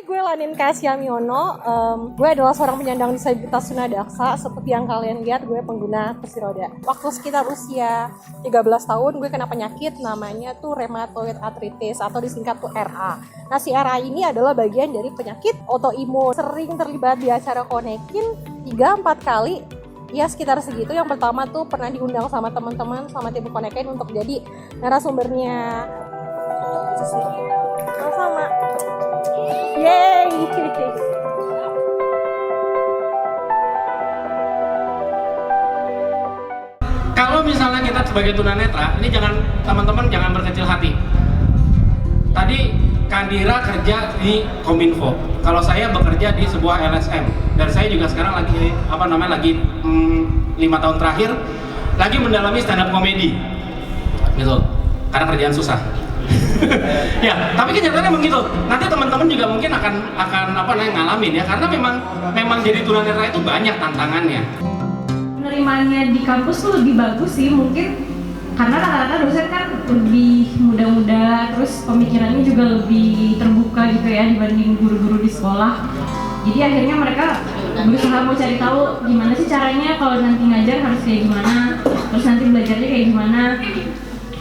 Hai, gue Lanin Kasyamiono. Gue adalah seorang penyandang disabilitas tunadaksa. Seperti yang kalian lihat, gue pengguna kursi roda. Waktu sekitar usia 13 tahun, gue kena penyakit namanya tuh rheumatoid arthritis atau disingkat tuh RA. Nah, si RA ini adalah bagian dari penyakit autoimun. Sering terlibat di acara Konekin 3-4 kali. Ya sekitar segitu. Yang pertama tuh pernah diundang sama teman-teman sama tim Konekin untuk jadi narasumbernya. Sama-sama. Yeay. Kalau misalnya kita sebagai tunanetra, ini teman-teman jangan berkecil hati. Tadi Kandira kerja di Kominfo. Kalau saya bekerja di sebuah LSM, dan saya juga sekarang lagi 5 tahun terakhir lagi mendalami stand up comedy, gitu. Karena kerjaan susah. Ya, tapi kenyataannya memang gitu. Nanti teman-teman juga mungkin akan ngalamin ya, karena memang jadi tunanetra itu banyak tantangannya. Penerimaannya di kampus tuh lebih bagus sih, mungkin karena rata-rata dosen kan lebih muda-muda, terus pemikirannya juga lebih terbuka gitu ya dibanding guru-guru di sekolah. Jadi akhirnya mereka berusaha mau cari tahu gimana sih caranya kalau nanti ngajar harus kayak gimana, terus nanti belajarnya kayak gimana.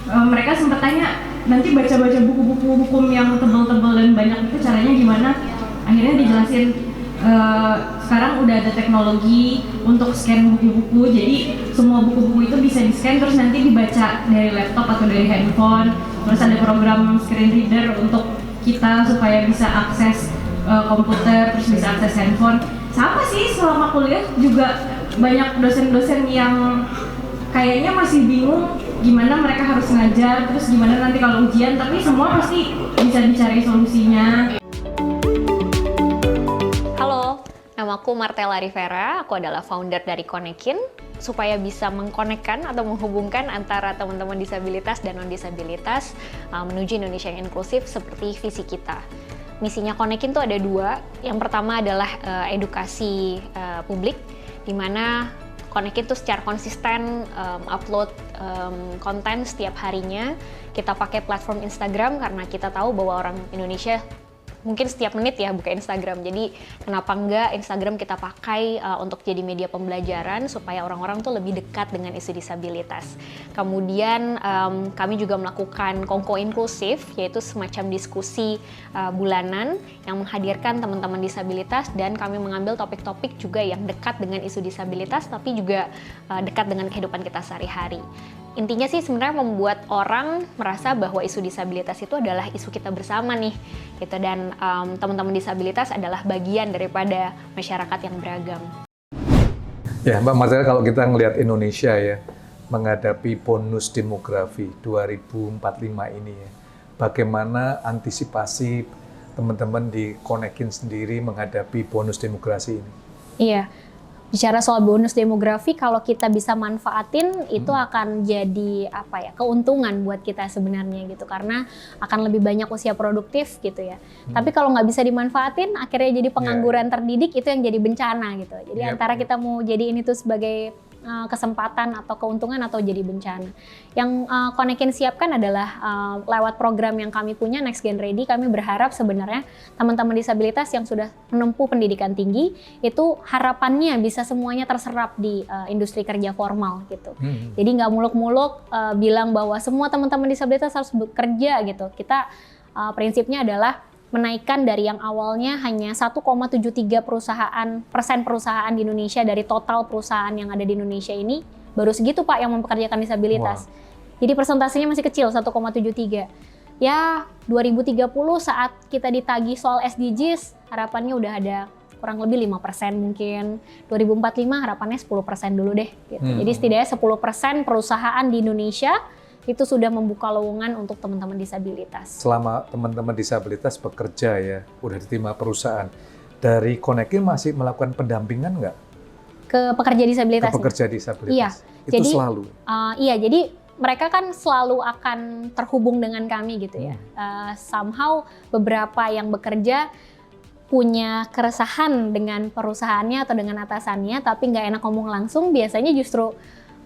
Mereka sempat tanya nanti baca-baca buku-buku hukum yang tebal-tebal dan banyak itu caranya gimana. Akhirnya dijelasin sekarang udah ada teknologi untuk scan buku-buku, jadi semua buku-buku itu bisa di-scan terus nanti dibaca dari laptop atau dari handphone. Terus ada program screen reader untuk kita supaya bisa akses komputer, terus bisa akses handphone. Sama sih selama kuliah juga banyak dosen-dosen yang kayaknya masih bingung gimana mereka harus ngajar, terus gimana nanti kalau ujian, tapi semua pasti bisa dicari solusinya. Halo, nama aku Martella Rivera, aku adalah founder dari Konekin, supaya bisa mengkonekkan atau menghubungkan antara teman-teman disabilitas dan non-disabilitas menuju Indonesia yang inklusif seperti visi kita. Misinya Konekin tuh ada 2, yang pertama adalah edukasi publik, di mana Konekin tuh secara konsisten upload konten setiap harinya. Kita pakai platform Instagram karena kita tahu bahwa orang Indonesia mungkin setiap menit ya buka Instagram. Jadi kenapa enggak Instagram kita pakai untuk jadi media pembelajaran supaya orang-orang tuh lebih dekat dengan isu disabilitas. Kemudian kami juga melakukan Kongko Inklusif, yaitu semacam diskusi bulanan yang menghadirkan teman-teman disabilitas, dan kami mengambil topik-topik juga yang dekat dengan isu disabilitas tapi juga dekat dengan kehidupan kita sehari-hari. Intinya sih sebenarnya membuat orang merasa bahwa isu disabilitas itu adalah isu kita bersama nih, gitu. Dan teman-teman disabilitas adalah bagian daripada masyarakat yang beragam. Ya, Mbak Martella, kalau kita ngelihat Indonesia ya menghadapi bonus demografi 2045 ini ya, bagaimana antisipasi teman-teman di Konekin sendiri menghadapi bonus demografi ini? Iya. Bicara soal bonus demografi, kalau kita bisa manfaatin itu akan jadi keuntungan buat kita sebenarnya gitu, karena akan lebih banyak usia produktif gitu ya. Tapi kalau nggak bisa dimanfaatin, akhirnya jadi pengangguran terdidik, itu yang jadi bencana gitu. Jadi antara kita mau jadi ini tuh sebagai kesempatan atau keuntungan atau jadi bencana. Yang Konekin siapkan adalah lewat program yang kami punya Next Gen Ready, kami berharap sebenarnya teman-teman disabilitas yang sudah menempuh pendidikan tinggi itu harapannya bisa semuanya terserap di industri kerja formal gitu. Jadi nggak muluk-muluk bilang bahwa semua teman-teman disabilitas harus bekerja gitu. Kita prinsipnya adalah menaikkan dari yang awalnya hanya 1,73% perusahaan di Indonesia dari total perusahaan yang ada di Indonesia ini, baru segitu Pak yang mempekerjakan disabilitas. Jadi persentasenya masih kecil, 1,73. Ya 2030 saat kita ditagih soal SDGs, harapannya udah ada kurang lebih 5% mungkin. 2045 harapannya 10% dulu deh. Gitu. Jadi setidaknya 10% perusahaan di Indonesia itu sudah membuka lowongan untuk teman-teman disabilitas. Selama teman-teman disabilitas bekerja ya, udah diterima perusahaan, dari Konekin masih melakukan pendampingan nggak? Ke pekerja disabilitas? Ke pekerja disabilitas? Iya. Itu jadi, selalu? Iya, jadi mereka kan selalu akan terhubung dengan kami gitu ya. Somehow beberapa yang bekerja punya keresahan dengan perusahaannya atau dengan atasannya, tapi nggak enak ngomong langsung, biasanya justru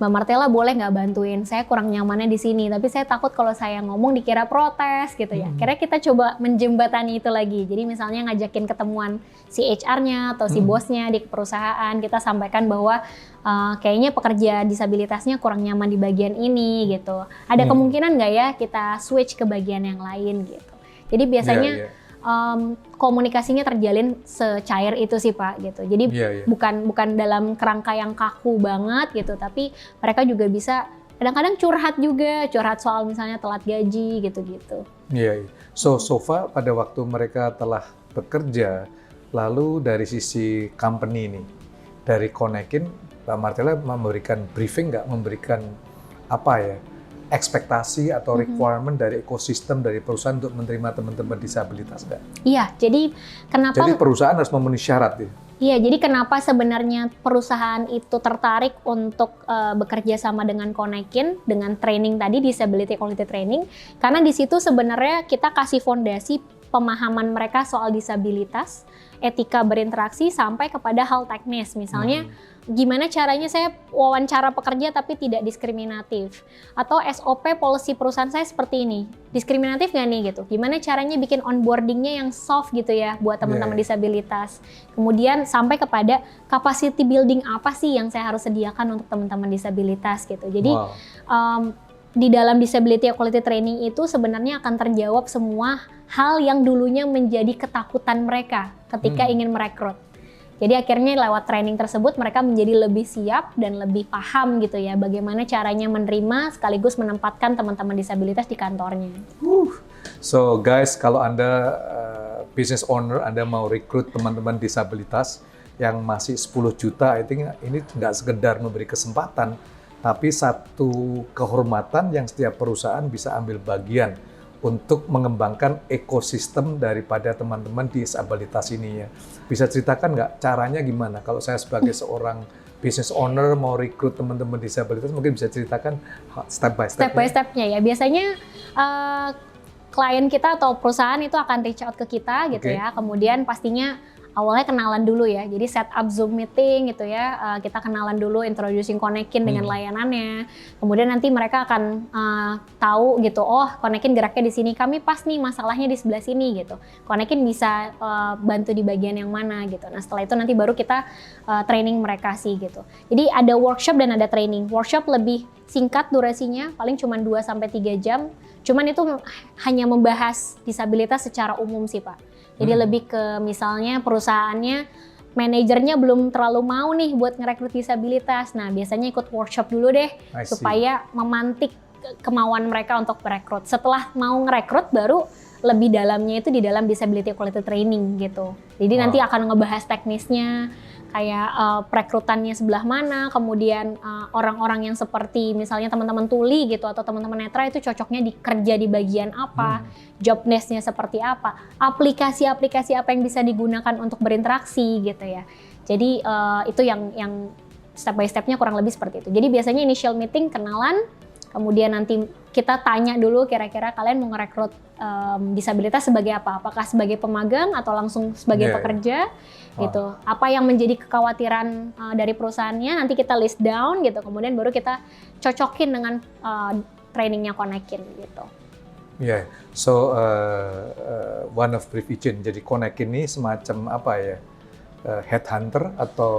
Mbak Martella boleh nggak bantuin? Saya kurang nyamannya di sini, tapi saya takut kalau saya ngomong dikira protes gitu ya. Akhirnya kita coba menjembatani itu lagi. Jadi misalnya ngajakin ketemuan si HR-nya atau si bosnya di perusahaan, kita sampaikan bahwa kayaknya pekerja disabilitasnya kurang nyaman di bagian ini gitu. Ada kemungkinan nggak ya kita switch ke bagian yang lain gitu. Jadi biasanya komunikasinya terjalin secair itu sih Pak gitu. Jadi bukan dalam kerangka yang kaku banget gitu, tapi mereka juga bisa kadang-kadang curhat soal misalnya telat gaji gitu-gitu. Iya. So far pada waktu mereka telah bekerja, lalu dari sisi company ini, dari Konekin, Mbak Martella memberikan briefing nggak, memberikan apa ya, ekspektasi atau requirement dari ekosistem dari perusahaan untuk menerima teman-teman disabilitas nggak? Iya, jadi kenapa? Jadi perusahaan harus memenuhi syarat ya? Iya, jadi kenapa sebenarnya perusahaan itu tertarik untuk bekerja sama dengan Konekin, dengan training tadi, disability equality training, karena di situ sebenarnya kita kasih fondasi pemahaman mereka soal disabilitas, etika berinteraksi, sampai kepada hal teknis, misalnya gimana caranya saya wawancara pekerja tapi tidak diskriminatif, atau SOP policy perusahaan saya seperti ini, diskriminatif nggak nih gitu, gimana caranya bikin onboardingnya yang soft gitu ya buat teman-teman disabilitas, kemudian sampai kepada capacity building apa sih yang saya harus sediakan untuk teman-teman disabilitas gitu. Jadi di dalam disability equality training itu sebenarnya akan terjawab semua hal yang dulunya menjadi ketakutan mereka ketika ingin merekrut. Jadi akhirnya lewat training tersebut mereka menjadi lebih siap dan lebih paham gitu ya bagaimana caranya menerima sekaligus menempatkan teman-teman disabilitas di kantornya. So guys, kalau Anda business owner, Anda mau rekrut teman-teman disabilitas yang masih 10 juta, I think ini nggak sekedar memberi kesempatan, tapi satu kehormatan yang setiap perusahaan bisa ambil bagian untuk mengembangkan ekosistem daripada teman-teman disabilitas ini ya. Bisa ceritakan nggak caranya gimana? Kalau saya sebagai seorang business owner mau rekrut teman-teman disabilitas, mungkin bisa ceritakan step by step. Step by stepnya ya. Biasanya klien kita atau perusahaan itu akan reach out ke kita gitu ya. Kemudian pastinya awalnya kenalan dulu ya, jadi set up Zoom meeting gitu ya, kita kenalan dulu, introducing Konekin dengan layanannya, kemudian nanti mereka akan tahu gitu, oh Konekin geraknya di sini, kami pas nih masalahnya di sebelah sini gitu, Konekin bisa bantu di bagian yang mana gitu. Nah setelah itu nanti baru kita training mereka sih gitu. Jadi ada workshop dan ada training. Workshop lebih singkat durasinya, paling cuma 2-3 jam, cuman itu hanya membahas disabilitas secara umum sih Pak. Jadi lebih ke misalnya perusahaannya, manajernya belum terlalu mau nih buat ngerekrut disabilitas. Nah biasanya ikut workshop dulu deh supaya memantik kemauan mereka untuk merekrut. Setelah mau ngerekrut baru lebih dalamnya itu di dalam disability equality training gitu. Jadi nanti akan ngebahas teknisnya, kayak perekrutannya sebelah mana, kemudian orang-orang yang seperti misalnya teman-teman tuli gitu atau teman-teman netra itu cocoknya kerja di bagian apa, job desk-nya seperti apa, aplikasi-aplikasi apa yang bisa digunakan untuk berinteraksi gitu ya. Jadi itu yang step by step-nya kurang lebih seperti itu. Jadi biasanya initial meeting kenalan, kemudian nanti kita tanya dulu kira-kira kalian mau ngerekrut disabilitas sebagai apa? Apakah sebagai pemagang atau langsung sebagai pekerja? Gitu. Apa yang menjadi kekhawatiran dari perusahaannya, nanti kita list down gitu, kemudian baru kita cocokin dengan trainingnya Konekin gitu. Yeah, so one of brief izin, jadi Konekin ini semacam apa ya, headhunter atau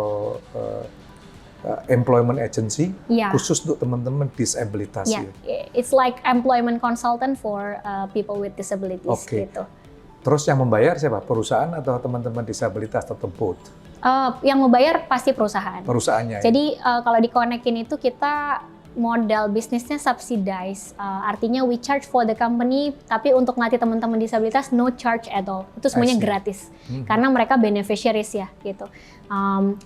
employment agency khusus untuk teman-teman disabilitas ya. It's like employment consultant for people with disabilities gitu. Terus yang membayar siapa? Perusahaan atau teman-teman disabilitas atau both? Yang membayar pasti perusahaan. Perusahaannya. Jadi kalau di Konekin itu kita modal bisnisnya subsidize, artinya we charge for the company, tapi untuk ngelatih teman-teman disabilitas no charge at all. Itu semuanya gratis, karena mereka beneficiaries ya gitu.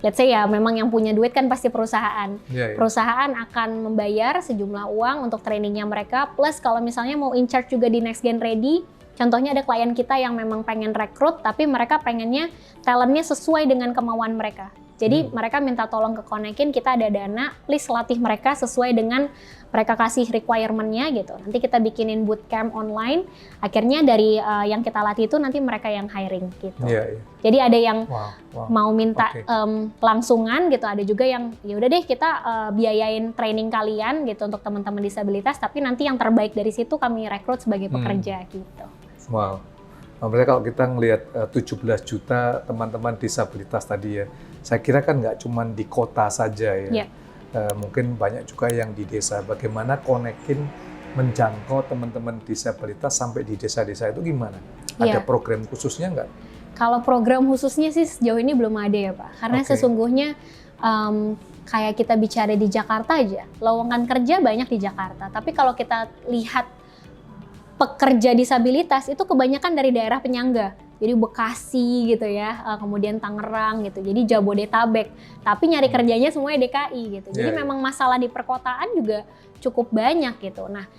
Let's say ya memang yang punya duit kan pasti perusahaan. Perusahaan akan membayar sejumlah uang untuk trainingnya mereka, plus kalau misalnya mau in charge juga di Next Gen Ready. Contohnya ada klien kita yang memang pengen rekrut, tapi mereka pengennya talentnya sesuai dengan kemauan mereka. Jadi mereka minta tolong ke Konekin, kita ada dana, please latih mereka sesuai dengan mereka kasih requirement-nya gitu. Nanti kita bikinin bootcamp online, akhirnya dari yang kita latih itu nanti mereka yang hiring gitu. Jadi ada yang mau minta langsungan gitu, ada juga yang ya udah deh kita biayain training kalian gitu untuk teman-teman disabilitas, tapi nanti yang terbaik dari situ kami rekrut sebagai pekerja gitu. Wow. Berarti kalau kita ngelihat 17 juta teman-teman disabilitas tadi ya, saya kira kan nggak cuma di kota saja ya. Mungkin banyak juga yang di desa. Bagaimana Konekin menjangkau teman-teman disabilitas sampai di desa-desa itu gimana? Ada program khususnya nggak? Kalau program khususnya sih sejauh ini belum ada ya Pak. Karena sesungguhnya kayak kita bicara di Jakarta aja, lowongan kerja banyak di Jakarta. Tapi kalau kita lihat pekerja disabilitas itu kebanyakan dari daerah penyangga. Jadi Bekasi gitu ya, kemudian Tangerang gitu. Jadi Jabodetabek. Tapi nyari kerjanya semuanya DKI gitu. Jadi memang masalah di perkotaan juga cukup banyak gitu. Nah,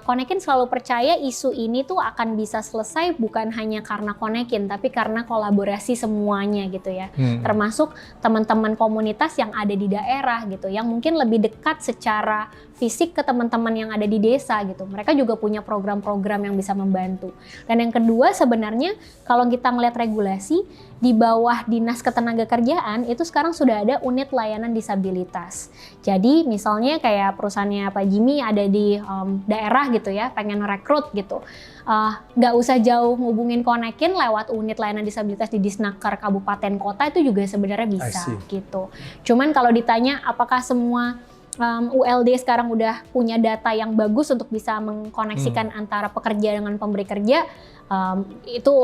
Konekin selalu percaya isu ini tuh akan bisa selesai bukan hanya karena Konekin, tapi karena kolaborasi semuanya gitu ya. Termasuk teman-teman komunitas yang ada di daerah gitu, yang mungkin lebih dekat secara fisik ke teman-teman yang ada di desa gitu. Mereka juga punya program-program yang bisa membantu. Dan yang kedua sebenarnya kalau kita ngelihat regulasi, di bawah Dinas Ketenagakerjaan itu sekarang sudah ada unit layanan disabilitas. Jadi misalnya kayak perusahaannya Pak Jimmy ada di daerah gitu ya, pengen rekrut gitu. Nggak usah jauh ngubungin Konekin lewat unit layanan disabilitas di Disnaker kabupaten kota itu juga sebenarnya bisa gitu. Cuman kalau ditanya apakah semua ULD sekarang udah punya data yang bagus untuk bisa mengkoneksikan antara pekerja dengan pemberi kerja, itu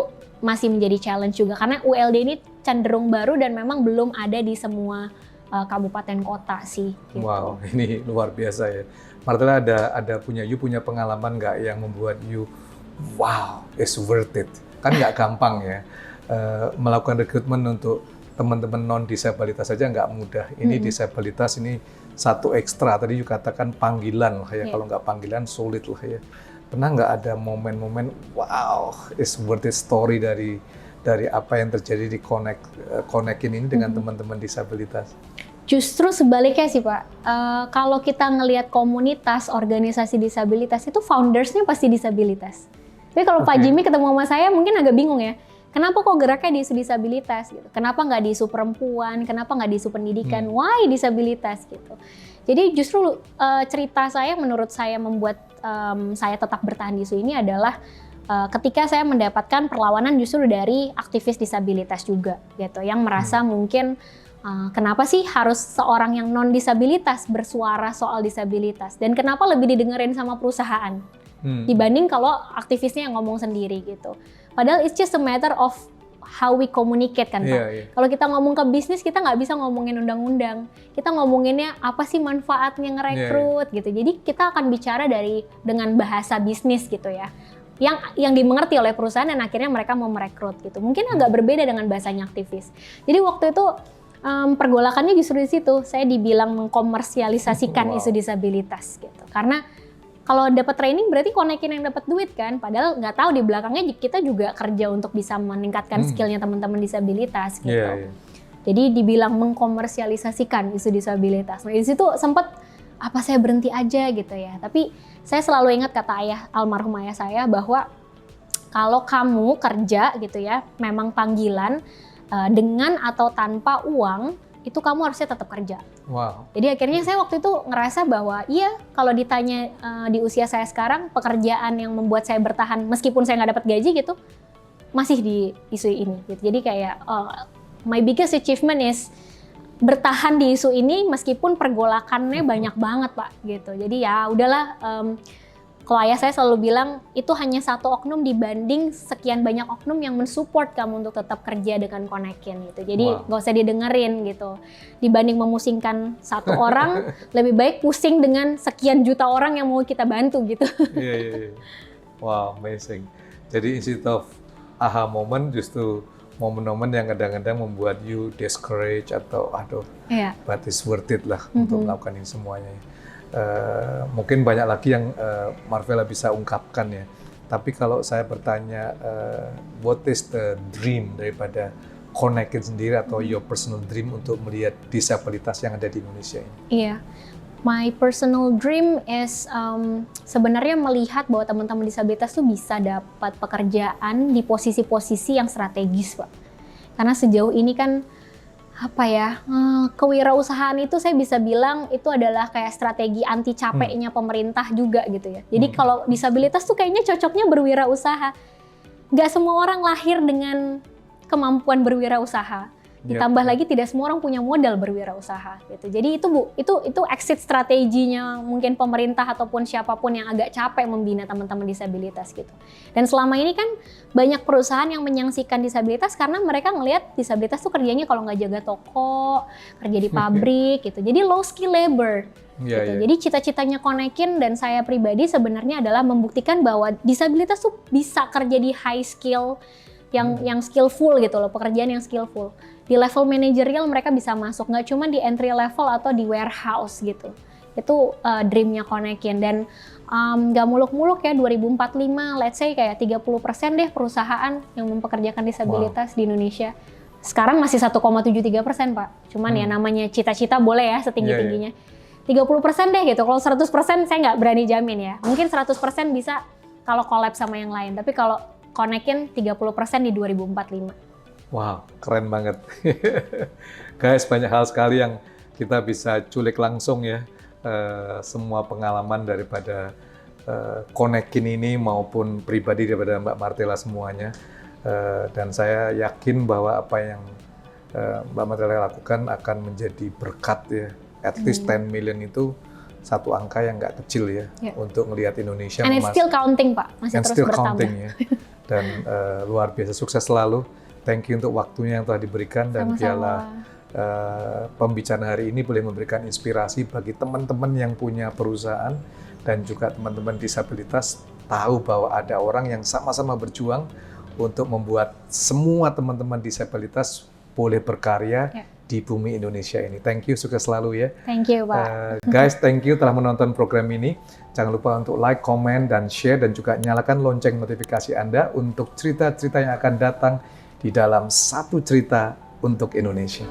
masih menjadi challenge juga karena ULD ini cenderung baru dan memang belum ada di semua kabupaten kota sih. Gitu. Wow, ini luar biasa ya. Martella ada punya pengalaman nggak yang membuat you wow, it's worth it? Kan nggak gampang ya melakukan rekrutmen untuk teman-teman non disabilitas saja nggak mudah. Ini disabilitas ini satu ekstra. Tadi you katakan panggilan lah ya. Kalau nggak panggilan sulit lah ya. Pernah nggak ada momen-momen wow, it's worth it story dari apa yang terjadi di Konekin ini dengan teman-teman disabilitas? Justru sebaliknya sih Pak, kalau kita ngelihat komunitas organisasi disabilitas itu foundersnya pasti disabilitas. Tapi kalau Pak Jimmy ketemu sama saya mungkin agak bingung ya, kenapa kok geraknya di isu disabilitas gitu? Kenapa nggak di isu perempuan? Kenapa nggak di isu pendidikan? Why disabilitas gitu? Jadi justru cerita saya menurut saya membuat saya tetap bertahan di isu ini adalah ketika saya mendapatkan perlawanan justru dari aktivis disabilitas juga gitu, yang merasa mungkin kenapa sih harus seorang yang non disabilitas bersuara soal disabilitas dan kenapa lebih didengerin sama perusahaan dibanding kalau aktivisnya yang ngomong sendiri gitu. Padahal it's just a matter of how we communicate kan Pak. Kalau kita ngomong ke bisnis kita nggak bisa ngomongin undang-undang. Kita ngomonginnya apa sih manfaatnya ngerekrut gitu. Jadi kita akan bicara dengan bahasa bisnis gitu ya. Yang dimengerti oleh perusahaan dan akhirnya mereka mau merekrut gitu. Mungkin agak berbeda dengan bahasanya aktivis. Jadi waktu itu pergolakannya justru di situ. Saya dibilang mengkomersialisasikan isu disabilitas gitu. Karena kalau dapat training berarti Konekin yang dapat duit kan, padahal nggak tahu di belakangnya kita juga kerja untuk bisa meningkatkan skillnya teman-teman disabilitas gitu. Jadi dibilang mengkomersialisasikan isu disabilitas. Nah di situ sempat apa saya berhenti aja gitu ya. Tapi saya selalu ingat kata almarhum ayah saya bahwa kalau kamu kerja gitu ya, memang panggilan dengan atau tanpa uang itu kamu harusnya tetap kerja. Wow. Jadi akhirnya saya waktu itu ngerasa bahwa iya kalau ditanya di usia saya sekarang pekerjaan yang membuat saya bertahan meskipun saya nggak dapat gaji gitu masih di isu ini. Gitu. Jadi kayak my biggest achievement is bertahan di isu ini meskipun pergolakannya banyak banget Pak gitu. Jadi ya udahlah. Kalau ayah saya selalu bilang itu hanya satu oknum dibanding sekian banyak oknum yang mensupport kamu untuk tetap kerja dengan Konekin gitu. Jadi nggak usah didengerin gitu. Dibanding memusingkan satu orang, lebih baik pusing dengan sekian juta orang yang mau kita bantu gitu. Wow, amazing. Jadi instead of aha moment justru momen-momen yang kadang-kadang membuat you discourage atau aduh, but it's worth it lah untuk melakukan ini semuanya. Mungkin banyak lagi yang Marvella bisa ungkapkan ya. Tapi kalau saya bertanya, what is the dream daripada Connect sendiri atau your personal dream untuk melihat disabilitas yang ada di Indonesia ini? Iya, my personal dream is sebenarnya melihat bahwa teman-teman disabilitas tuh bisa dapat pekerjaan di posisi-posisi yang strategis, Pak. Karena sejauh ini kan kewirausahaan itu saya bisa bilang itu adalah kayak strategi anti capeknya pemerintah juga gitu ya. Jadi kalau disabilitas tuh kayaknya cocoknya berwirausaha. Nggak semua orang lahir dengan kemampuan berwirausaha. Ditambah lagi tidak semua orang punya modal berwirausaha gitu. Jadi itu exit strateginya mungkin pemerintah ataupun siapapun yang agak capek membina teman-teman disabilitas gitu. Dan selama ini kan banyak perusahaan yang menyaksikan disabilitas karena mereka ngelihat disabilitas tuh kerjanya kalau nggak jaga toko, kerja di pabrik gitu. Jadi low skill labor. Gitu. Jadi cita-citanya Konekin dan saya pribadi sebenarnya adalah membuktikan bahwa disabilitas tuh bisa kerja di high skill yang skillful gitu loh, pekerjaan yang skillful. Di level manajerial mereka bisa masuk, nggak cuma di entry level atau di warehouse gitu. Itu dreamnya Konekin dan nggak muluk-muluk ya, 2045 let's say kayak 30% deh perusahaan yang mempekerjakan disabilitas di Indonesia. Sekarang masih 1,73% Pak, cuman ya namanya cita-cita boleh ya setinggi-tingginya. 30% deh gitu, kalau 100% saya nggak berani jamin ya. Mungkin 100% bisa kalau collab sama yang lain, tapi kalau Konekin 30% di 2045. Wow, keren banget. Guys, banyak hal sekali yang kita bisa culik langsung ya. Semua pengalaman daripada Konekin ini maupun pribadi daripada Mbak Martella semuanya. Dan saya yakin bahwa apa yang Mbak Martella lakukan akan menjadi berkat ya. At least 10 million itu satu angka yang nggak kecil ya untuk melihat Indonesia. And it's still counting Pak, masih terus bertambah. Ya. Dan luar biasa, sukses selalu. Thank you untuk waktunya yang telah diberikan dan biarlah pembicaraan hari ini boleh memberikan inspirasi bagi teman-teman yang punya perusahaan dan juga teman-teman disabilitas tahu bahwa ada orang yang sama-sama berjuang untuk membuat semua teman-teman disabilitas boleh berkarya di bumi Indonesia ini. Thank you, sukses selalu ya. Thank you Pak. Guys, thank you telah menonton program ini. Jangan lupa untuk like, comment, dan share, dan juga nyalakan lonceng notifikasi Anda untuk cerita-cerita yang akan datang di dalam Satu Cerita untuk Indonesia.